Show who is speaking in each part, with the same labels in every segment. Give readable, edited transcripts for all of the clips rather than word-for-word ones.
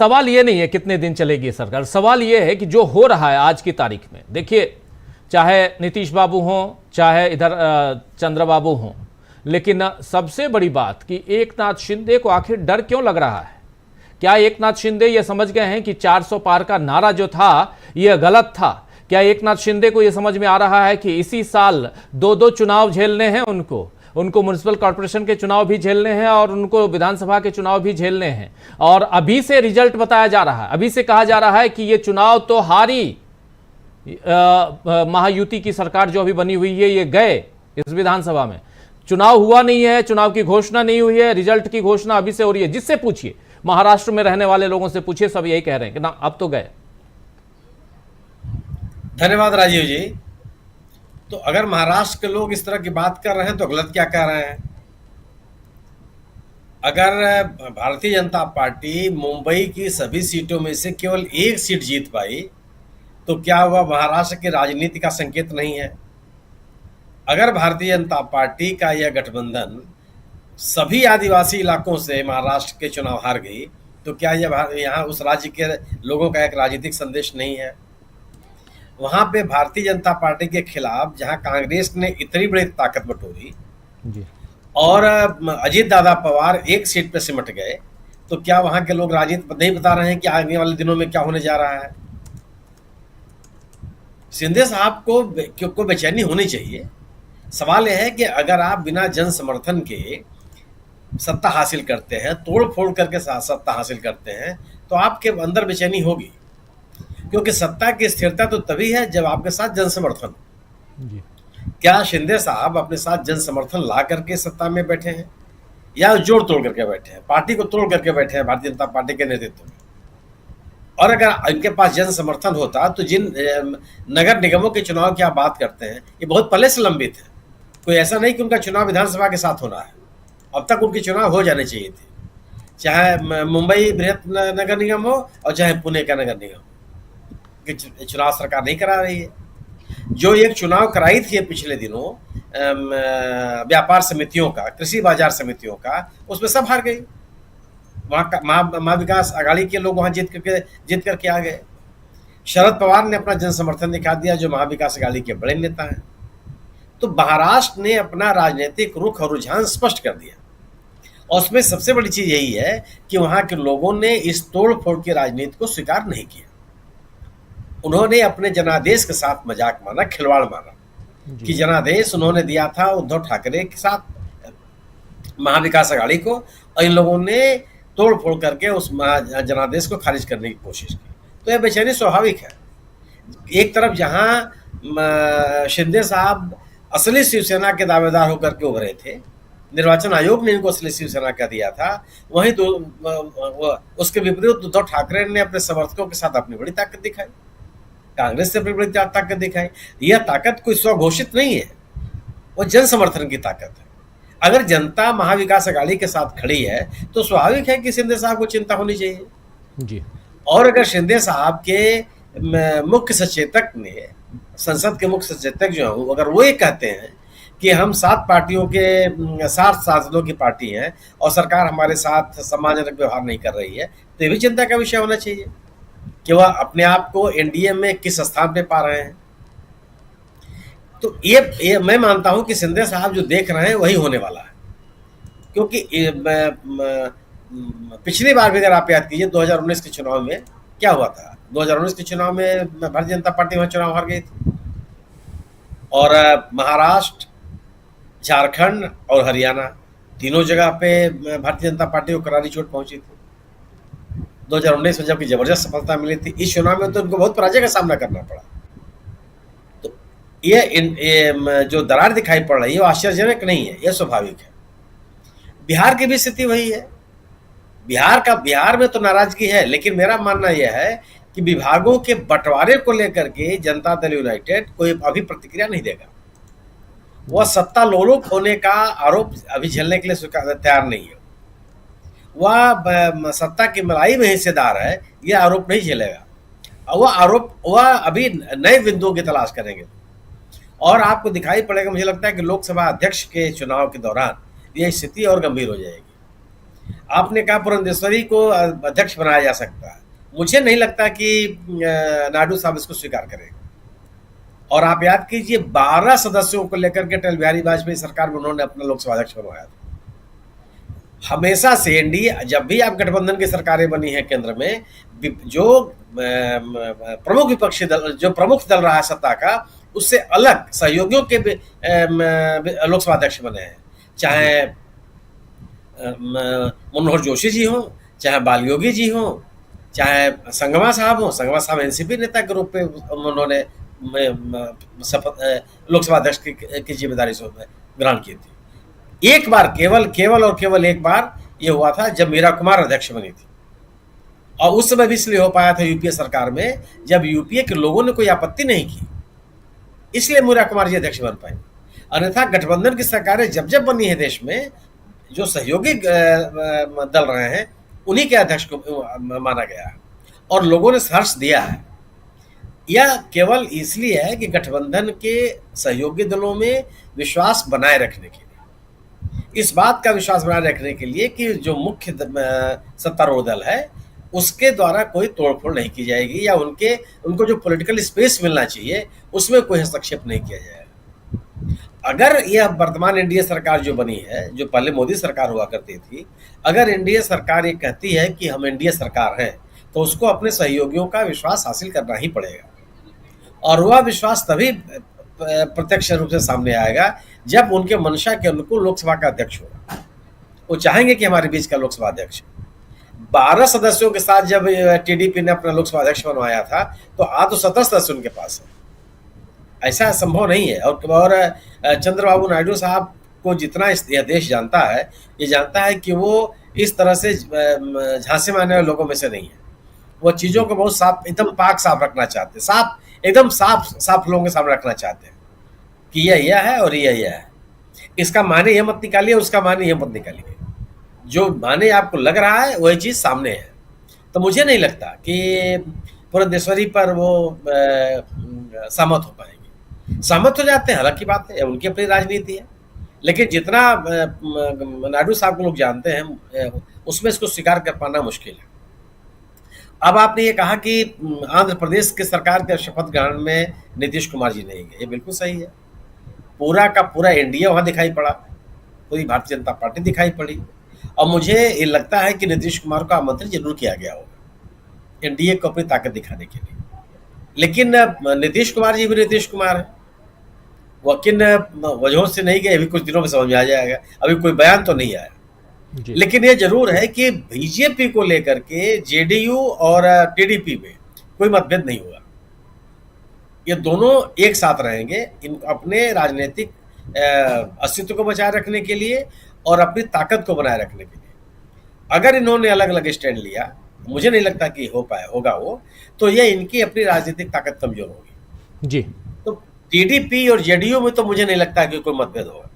Speaker 1: सवाल ये नहीं है कितने दिन चलेगी सरकार, सवाल ये है कि जो हो रहा है आज की तारीख में, देखिए चाहे नीतीश बाबू हों चाहे इधर चंद्रबाबू हों, लेकिन सबसे बड़ी बात कि एकनाथ शिंदे को आखिर डर क्यों लग रहा है? क्या एकनाथ शिंदे ये समझ गए हैं कि 400 पार का नारा जो था ये गलत था? क्या एकनाथ शिंदे को ये समझ में आ रहा है कि इसी साल दो चुनाव झेलने हैं उनको म्युनिसिपल कॉर्पोरेशन के चुनाव भी झेलने हैं और उनको विधानसभा के चुनाव भी झेलने हैं, और अभी से रिजल्ट बताया जा रहा है, अभी से कहा जा रहा है कि ये चुनाव तो हारी महायुति की सरकार जो अभी बनी हुई है, ये गए इस विधानसभा में, चुनाव हुआ नहीं है, चुनाव की घोषणा नहीं हुई है, रिजल्ट की घोषणा अभी से हो रही है। जिससे पूछिए, महाराष्ट्र में रहने वाले लोगों से पूछिए, सब यही कह रहे हैं कि ना अब तो गए।
Speaker 2: धन्यवाद राजीव जी। तो अगर महाराष्ट्र के लोग इस तरह की बात कर रहे हैं तो गलत क्या कह रहे हैं? अगर भारतीय जनता पार्टी मुंबई की सभी सीटों में से केवल एक सीट जीत पाई तो क्या वह महाराष्ट्र की राजनीति का संकेत नहीं है? अगर भारतीय जनता पार्टी का यह गठबंधन सभी आदिवासी इलाकों से महाराष्ट्र के चुनाव हार गई तो क्या यह यहाँ उस राज्य के लोगों का एक राजनीतिक संदेश नहीं है? वहां पे भारतीय जनता पार्टी के खिलाफ जहां कांग्रेस ने इतनी बड़ी ताकत बटोरी
Speaker 1: जी।
Speaker 2: और अजीत दादा पवार एक सीट पे सिमट गए, तो क्या वहां के लोग राजनीति नहीं बता रहे हैं कि आने वाले दिनों में क्या होने जा रहा है? शिंदे साहब को बेचैनी होनी चाहिए। सवाल यह है कि अगर आप बिना जन समर्थन के सत्ता हासिल करते हैं, तोड़ फोड़ करके सत्ता हासिल करते हैं, तो आपके अंदर बेचैनी होगी, क्योंकि सत्ता की स्थिरता तो तभी है जब आपके साथ जन समर्थन। क्या शिंदे साहब अपने साथ जन समर्थन ला करके सत्ता में बैठे हैं या जोड़ तोड़ करके बैठे हैं, पार्टी को तोड़ करके बैठे हैं भारतीय जनता पार्टी के नेतृत्व में? और अगर इनके पास जन समर्थन होता तो जिन नगर निगमों के चुनाव की आप बात करते हैं, ये बहुत पहले से लंबित है। कोई ऐसा नहीं कि उनका चुनाव विधानसभा के साथ होना है, अब तक उनके चुनाव हो जाने चाहिए थे, चाहे मुंबई बृहत नगर निगम हो और चाहे पुणे का नगर निगम। चुनाव सरकार नहीं करा रही है। जो एक चुनाव कराई थी पिछले दिनों व्यापार समितियों का, कृषि बाजार समितियों का, उसमें सब हार गई। वहां का महाविकास आघाड़ी के लोग वहां जीत करके आ गए। शरद पवार ने अपना जन समर्थन दिखा दिया, जो महाविकास आघाड़ी के बड़े नेता हैं। तो महाराष्ट्र ने अपना राजनीतिक रुख और रुझान स्पष्ट कर दिया, और उसमें सबसे बड़ी चीज यही है कि वहां के लोगों ने इस तोड़ फोड़ की राजनीति को स्वीकार नहीं किया। उन्होंने अपने जनादेश के साथ मजाक माना, खिलवाड़ माना कि जनादेश उन्होंने दिया था उद्धव ठाकरे के साथ महाविकास आघाड़ी को, और इन लोगों ने तोड़ फोड़ करके उस जनादेश को खारिज करने की कोशिश की। तो यह बेचैनी स्वाभाविक है। एक तरफ जहां शिंदे साहब असली शिवसेना के दावेदार होकर के उभरे थे, निर्वाचन आयोग ने इनको असली शिवसेना कह दिया था, वहीं तो उसके विपरीत उद्धव ठाकरे ने अपने समर्थकों के साथ अपनी बड़ी ताकत दिखाई, कांग्रेस से अपनी बड़ी ताकत दिखाई। यह ताकत कोई स्वघोषित नहीं है, वो जन समर्थन की ताकत है। अगर जनता महाविकास आघाड़ी के साथ खड़ी है तो स्वाभाविक है कि शिंदे साहब को चिंता होनी चाहिए
Speaker 1: जी।
Speaker 2: और अगर शिंदे साहब के मुख्य सचेतक ने, संसद के मुख्य सचेतक जो है, अगर वो ये कहते हैं कि हम 7 पार्टियों के 7 सांसदों की पार्टी हैं और सरकार हमारे साथ सम्मानजनक व्यवहार नहीं कर रही है, तो ये भी चिंता का विषय होना चाहिए कि वह अपने आप को एनडीए में किस स्थान पे पा रहे हैं। तो ये मैं मानता हूं कि शिंदे साहब जो देख रहे हैं वही होने वाला है, क्योंकि पिछली बार भी अगर आप याद कीजिए 2019 के चुनाव में क्या हुआ था। 2019 के चुनाव में भारतीय जनता पार्टी वहां चुनाव हार गई थी, और महाराष्ट्र, झारखंड और हरियाणा तीनों जगह पे भारतीय जनता पार्टी को करारी चोट पहुंची थी। 2019 में जबकि जबरदस्त सफलता मिली थी, इस चुनाव में तो उनको बहुत पराजय का सामना करना पड़ा। तो ये जो दरार दिखाई पड़ रही है वो आश्चर्यजनक नहीं है, यह स्वाभाविक है। बिहार की भी स्थिति वही है। बिहार में तो नाराजगी है, लेकिन मेरा मानना यह है कि विभागों के बंटवारे को लेकर के जनता दल यूनाइटेड कोई अभी प्रतिक्रिया नहीं देगा। वह सत्ता लोलुप होने का आरोप अभी झेलने के लिए तैयार नहीं है। वह सत्ता की मलाई में हिस्सेदार है, यह आरोप नहीं झेलेगा। वह अभी नए बिंदुओं की तलाश करेंगे, और आपको दिखाई पड़ेगा, मुझे लगता है कि लोकसभा अध्यक्ष के चुनाव के दौरान यह स्थिति और गंभीर हो जाएगी। आपने कहा पुरंदेश्वरी को अध्यक्ष बनाया जा सकता है, मुझे नहीं लगता कि नायडू साहब इसको स्वीकार करेंगे। और आप याद कीजिए 12 सदस्यों को लेकर के अटल बिहारी वाजपेयी सरकार में उन्होंने अपना लोकसभा अध्यक्ष बनवाया था। हमेशा से एनडीए, जब भी आप गठबंधन की सरकारें बनी है केंद्र में, जो प्रमुख विपक्षी दल, जो प्रमुख दल रहा है सत्ता का, उससे अलग सहयोगियों के लोकसभा अध्यक्ष बने हैं। चाहे मनोहर जोशी जी हों, चाहे बाल योगी जी हों, चाहे संगमा साहब हों। संगमा साहब एनसीपी नेता के रूप में उन्होंने लोकसभा अध्यक्ष की जिम्मेदारी ग्रहण की थी। एक बार केवल एक बार ये हुआ था जब मीरा कुमार अध्यक्ष बनी थी, और उस समय भी इसलिए हो पाया था यूपीए सरकार में जब यूपीए के लोगों ने कोई आपत्ति नहीं की, इसलिए मीरा कुमार जी अध्यक्ष बन पाए। अन्यथा गठबंधन की सरकारें जब जब बनी है देश में, जो सहयोगी दल रहे हैं उन्हीं के अध्यक्ष को माना गया है और लोगों ने हर्ष दिया है। यह केवल इसलिए है कि गठबंधन के सहयोगी दलों में विश्वास बनाए रखने के लिए, इस बात का विश्वास बनाए रखने के लिए कि जो मुख्य सत्तारूढ़ दल है उसके द्वारा कोई तोड़फोड़ नहीं की जाएगी, या उनको जो पॉलिटिकल स्पेस मिलना चाहिए उसमें कोई हस्तक्षेप नहीं किया जाएगा। अगर यह वर्तमान एनडीए सरकार जो बनी है, जो पहले मोदी सरकार हुआ करती थी, अगर एनडीए सरकार ये कहती है कि हम एनडीए सरकार हैं, तो उसको अपने सहयोगियों का विश्वास हासिल करना ही पड़ेगा। और वह विश्वास तभी प्रत्यक्ष रूप से सामने आएगा जब उनके मंशा के अनुकूल लोकसभा का अध्यक्ष होगा। वो चाहेंगे कि हमारे बीच का लोकसभा अध्यक्ष 12 सदस्यों के साथ जब टीडीपी ने अपना लोकसभा अध्यक्ष बनवाया था, तो आज तो 17 सदस्य उनके पास है। ऐसा संभव नहीं है। और चंद्रबाबू नायडू साहब को जितना यह देश जानता है, ये जानता है कि वो इस तरह से झांसे में आने वाले लोगों में से नहीं है। वो चीज़ों को बहुत साफ, एकदम पाक साफ रखना चाहते हैं, साफ एकदम साफ लोगों के सामने रखना चाहते हैं कि यह है और यह है। इसका माने यह मत निकालिए, उसका माने यह मत निकालिए। जो माने आपको लग रहा है वही चीज़ सामने है। तो मुझे नहीं लगता कि पुरंदेश्वरी पर वो सहमत हो पाएंगे। सहमत हो जाते हैं, हालांकि बात है, उनकी अपनी राजनीति है, लेकिन जितना नायडू साहब को लोग जानते हैं उसमें इसको स्वीकार कर पाना मुश्किल है। अब आपने ये कहा कि आंध्र प्रदेश के सरकार के शपथ ग्रहण में नीतीश कुमार जी नहीं गए, ये बिल्कुल सही है। पूरा का पूरा एनडीए वहाँ दिखाई पड़ा, पूरी भारतीय जनता पार्टी दिखाई पड़ी, और मुझे ये लगता है कि नीतीश कुमार को आमंत्रित जरूर किया गया होगा एनडीए को अपनी ताकत दिखाने के लिए। लेकिन नीतीश कुमार जी भी नीतीश कुमार है, वो किन वजहों से नहीं गए अभी कुछ दिनों में समझ में आ जाएगा, अभी कोई बयान तो नहीं आया। लेकिन ये जरूर है कि बीजेपी को लेकर के जेडीयू और टीडीपी में कोई मतभेद नहीं हुआ। ये दोनों एक साथ रहेंगे इन अपने राजनीतिक अस्तित्व को बचाए रखने के लिए और अपनी ताकत को बनाए रखने के लिए। अगर इन्होंने अलग अलग स्टैंड लिया, मुझे नहीं लगता कि होगा वो, तो ये इनकी अपनी राजनीतिक ताकत कमजोर होगी जी। तो टीडीपी और जेडीयू में तो मुझे नहीं लगता कि कोई मतभेद होगा,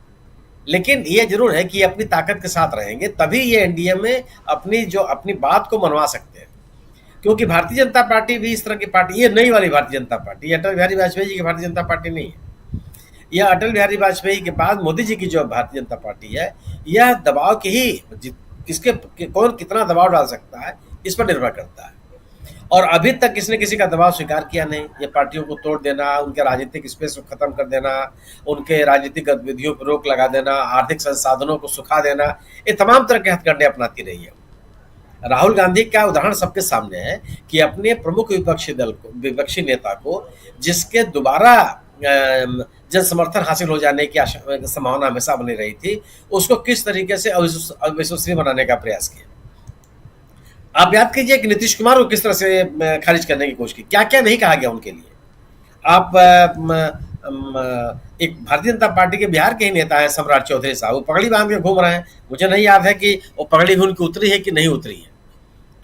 Speaker 2: लेकिन ये जरूर है कि अपनी ताकत के साथ रहेंगे, तभी ये एनडीए में अपनी बात को मनवा सकते हैं। क्योंकि भारतीय जनता पार्टी भी इस तरह की पार्टी, ये नई वाली भारतीय जनता पार्टी, ये अटल बिहारी वाजपेयी जी की भारतीय जनता पार्टी नहीं है। यह अटल बिहारी वाजपेयी के बाद मोदी जी की जो भारतीय जनता पार्टी है, यह दबाव की ही, कौन कितना दबाव डाल सकता है इस पर निर्भर करता है। और अभी तक किसी ने किसी का दबाव स्वीकार किया नहीं। ये पार्टियों को तोड़ देना, उनके राजनीतिक स्पेस को खत्म कर देना, उनके राजनीतिक गतिविधियों पर रोक लगा देना, आर्थिक संसाधनों को सुखा देना, ये तमाम तरह के हथकंडे अपनाती रही है। राहुल गांधी का उदाहरण सबके सामने है कि अपने प्रमुख विपक्षी नेता को, जिसके दोबारा जन समर्थन हासिल हो जाने की संभावना हमेशा बनी रही थी, उसको किस तरीके से अविश्वसनीय बनाने का प्रयास किया। आप याद कीजिए कि नीतीश कुमार को किस तरह से खारिज करने की कोशिश की, क्या क्या नहीं कहा गया उनके लिए। आप एक भारतीय जनता पार्टी के बिहार के ही नेता है सम्राट चौधरी साहब, वो पगड़ी बांध के घूम रहे हैं। मुझे नहीं याद है कि वो पगड़ी भी उनकी उतरी है कि नहीं उतरी है,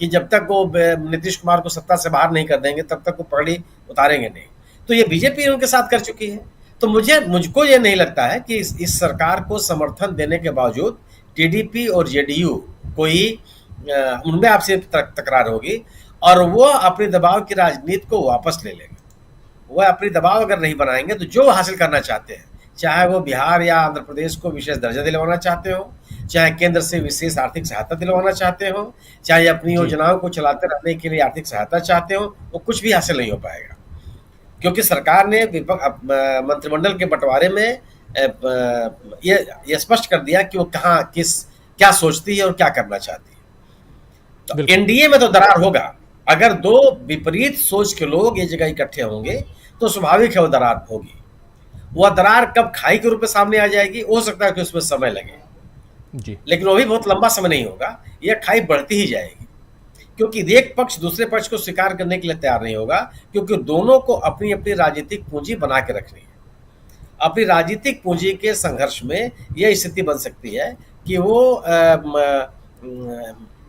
Speaker 2: कि जब तक वो नीतीश कुमार को सत्ता से बाहर नहीं कर देंगे तब तक वो पगड़ी उतारेंगे नहीं। तो ये बीजेपी उनके साथ कर चुकी है। तो मुझको ये नहीं लगता है कि इस सरकार को समर्थन देने के बावजूद टीडीपी और जेडीयू कोई उनमें आपसे तकरार होगी, और वो अपने दबाव की राजनीति को वापस ले लेंगे। वह अपनी दबाव अगर नहीं बनाएंगे तो जो हासिल करना चाहते हैं, चाहे वो बिहार या आंध्र प्रदेश को विशेष दर्जा दिलवाना चाहते हो, चाहे केंद्र से विशेष आर्थिक सहायता दिलवाना चाहते हो, चाहे अपनी
Speaker 1: जी
Speaker 2: योजनाओं को चलाते रहने के लिए आर्थिक सहायता चाहते हो, वो कुछ भी हासिल नहीं हो पाएगा। क्योंकि सरकार ने मंत्रिमंडल के बंटवारे में ये स्पष्ट कर दिया कि वो कहाँ किस क्या सोचती है और क्या करना चाहती है। तो
Speaker 1: बिल्कुल।
Speaker 2: एनडीए में तो दरार होगा। अगर दो विपरीत सोच के लोग एक जगह इकट्ठे होंगे तो स्वाभाविक है वो दरार होगी। वह दरार कब खाई के रूप में सामने आ जाएगी, हो सकता है कि उसमें समय लगे,
Speaker 1: जी
Speaker 2: लेकिन वो भी बहुत लंबा समय नहीं होगा। यह खाई बढ़ती ही जाएगी, क्योंकि एक पक्ष दूसरे पक्ष को स्वीकार करने के लिए तैयार नहीं होगा, क्योंकि दोनों को अपनी अपनी राजनीतिक पूंजी बना के रखनी है। अपनी राजनीतिक पूंजी के संघर्ष में यह स्थिति बन सकती है कि वो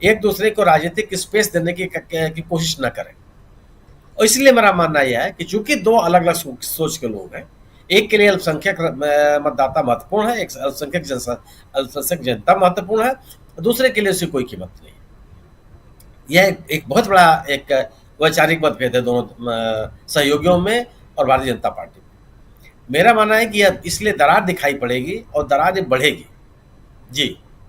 Speaker 2: एक दूसरे को राजनीतिक स्पेस देने की कोशिश न करें। और इसलिए मेरा मानना यह है कि चूंकि दो अलग अलग सोच के लोग हैं, एक के लिए अल्पसंख्यक मतदाता महत्वपूर्ण है, एक अल्पसंख्यक जनता महत्वपूर्ण है, दूसरे के लिए उसकी कोई कीमत नहीं। यह एक बहुत बड़ा एक वैचारिक मतभेद है दोनों सहयोगियों में और भारतीय जनता पार्टी में। मेरा मानना है कि यह इसलिए दरार दिखाई पड़ेगी और दरार बढ़ेगी। जी।